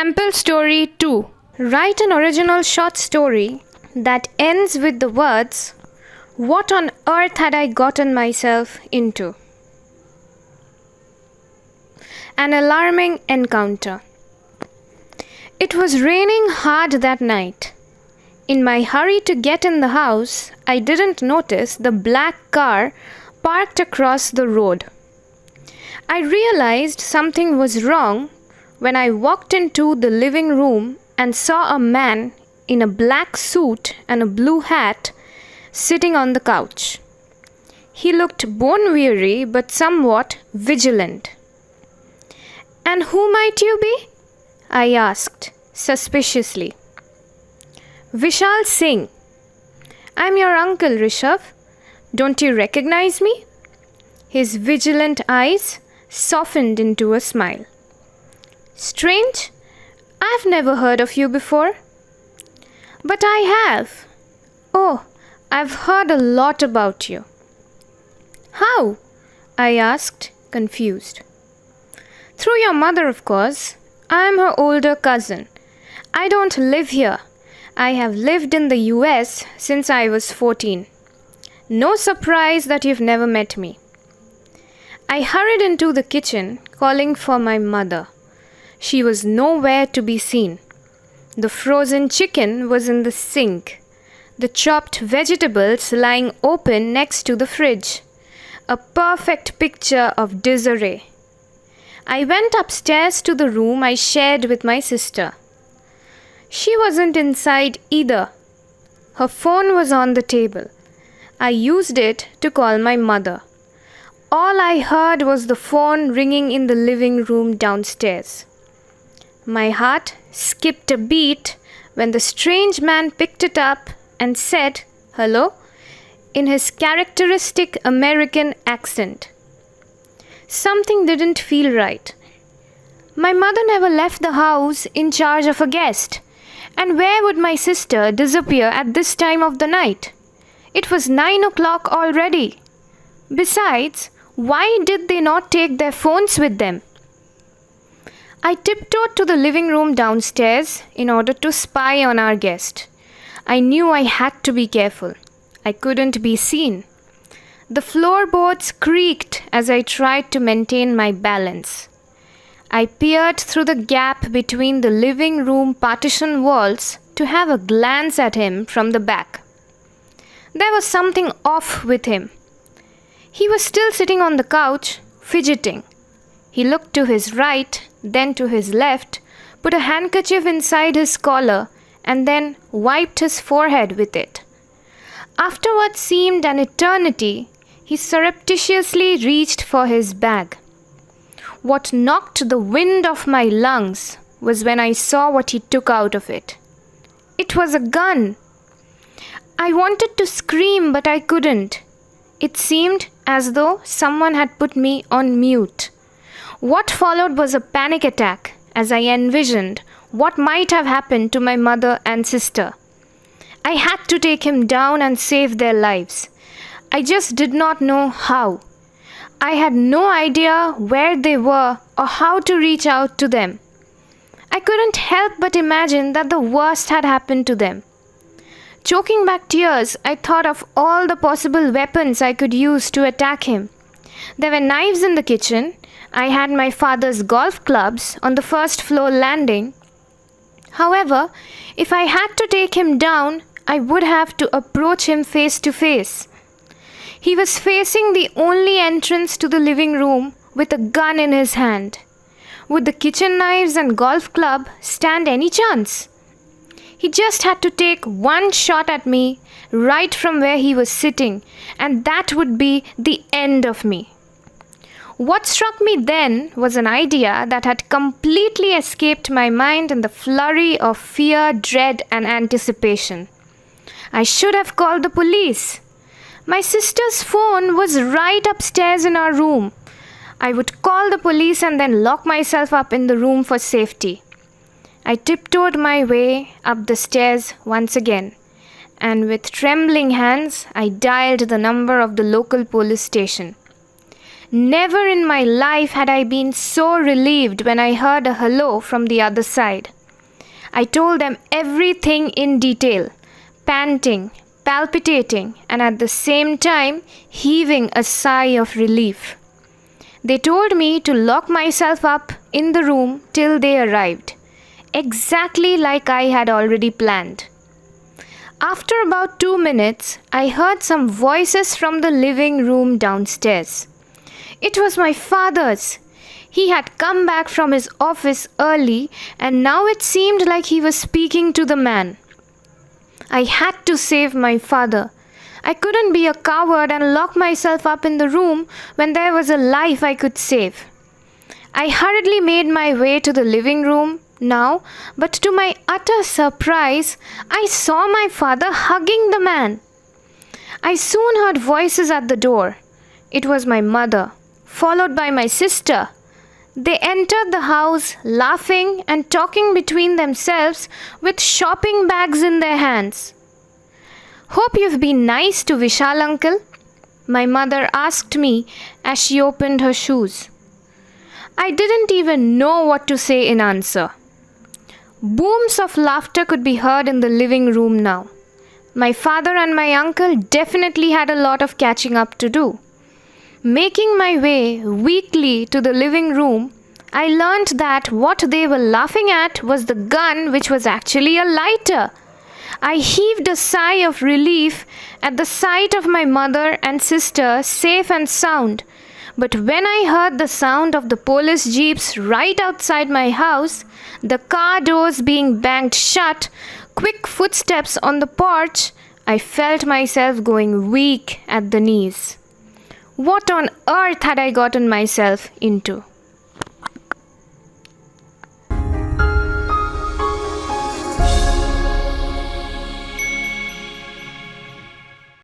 Sample Story 2. Write an original short story that ends with the words, "What on earth had I gotten myself into?" An alarming encounter. It was raining hard that night. In my hurry to get in the house, I didn't notice the black car parked across the road. I realized something was wrong when I walked into the living room and saw a man in a black suit and a blue hat sitting on the couch. He looked bone-weary but somewhat vigilant. "And who might you be?" I asked suspiciously. "Vishal Singh." "I'm your uncle, Rishabh. Don't you recognize me?" His vigilant eyes softened into a smile. "Strange. I've never heard of you before." "But I have." "Oh, I've heard a lot about you." "How?" I asked, confused. "Through your mother, of course. I'm her older cousin. I don't live here. I have lived in the US since I was 14. No surprise that you've never met me." I hurried into the kitchen, calling for my mother. She was nowhere to be seen. The frozen chicken was in the sink, the chopped vegetables lying open next to the fridge. A perfect picture of disarray. I went upstairs to the room I shared with my sister. She wasn't inside either. Her phone was on the table. I used it to call my mother. All I heard was the phone ringing in the living room downstairs. My heart skipped a beat when the strange man picked it up and said, "Hello," in his characteristic American accent. Something didn't feel right. My mother never left the house in charge of a guest. And where would my sister disappear at this time of the night? It was 9 o'clock already. Besides, why did they not take their phones with them? I tiptoed to the living room downstairs in order to spy on our guest. I knew I had to be careful. I couldn't be seen. The floorboards creaked as I tried to maintain my balance. I peered through the gap between the living room partition walls to have a glance at him from the back. There was something off with him. He was still sitting on the couch, fidgeting. He looked to his right, then to his left, put a handkerchief inside his collar, and then wiped his forehead with it. After what seemed an eternity, he surreptitiously reached for his bag. What knocked the wind off my lungs was when I saw what he took out of it. It was a gun. I wanted to scream, but I couldn't. It seemed as though someone had put me on mute. What followed was a panic attack as I envisioned what might have happened to my mother and sister. I had to take him down and save their lives. I just did not know how. I had no idea where they were or how to reach out to them. I couldn't help but imagine that the worst had happened to them. Choking back tears, I thought of all the possible weapons I could use to attack him. There were knives in the kitchen. I had my father's golf clubs on the first floor landing. However, if I had to take him down, I would have to approach him face to face. He was facing the only entrance to the living room with a gun in his hand. Would the kitchen knives and golf club stand any chance? He just had to take one shot at me right from where he was sitting, and that would be the end of me. What struck me then was an idea that had completely escaped my mind in the flurry of fear, dread, and anticipation. I should have called the police. My sister's phone was right upstairs in our room. I would call the police and then lock myself up in the room for safety. I tiptoed my way up the stairs once again, and with trembling hands, I dialed the number of the local police station. Never in my life had I been so relieved when I heard a hello from the other side. I told them everything in detail, panting, palpitating, and at the same time heaving a sigh of relief. They told me to lock myself up in the room till they arrived, exactly like I had already planned. After about 2 minutes, I heard some voices from the living room downstairs. It was my father's. He had come back from his office early, and now it seemed like he was speaking to the man. I had to save my father. I couldn't be a coward and lock myself up in the room when there was a life I could save. I hurriedly made my way to the living room now, but to my utter surprise, I saw my father hugging the man. I soon heard voices at the door. It was my mother, followed by my sister. They entered the house laughing and talking between themselves with shopping bags in their hands. "Hope you've been nice to Vishal, uncle?" my mother asked me as she opened her shoes. I didn't even know what to say in answer. Booms of laughter could be heard in the living room now. My father and my uncle definitely had a lot of catching up to do. Making my way weakly to the living room, I learned that what they were laughing at was the gun, which was actually a lighter. I heaved a sigh of relief at the sight of my mother and sister safe and sound. But when I heard the sound of the police jeeps right outside my house, the car doors being banged shut, quick footsteps on the porch, I felt myself going weak at the knees. What on earth had I gotten myself into?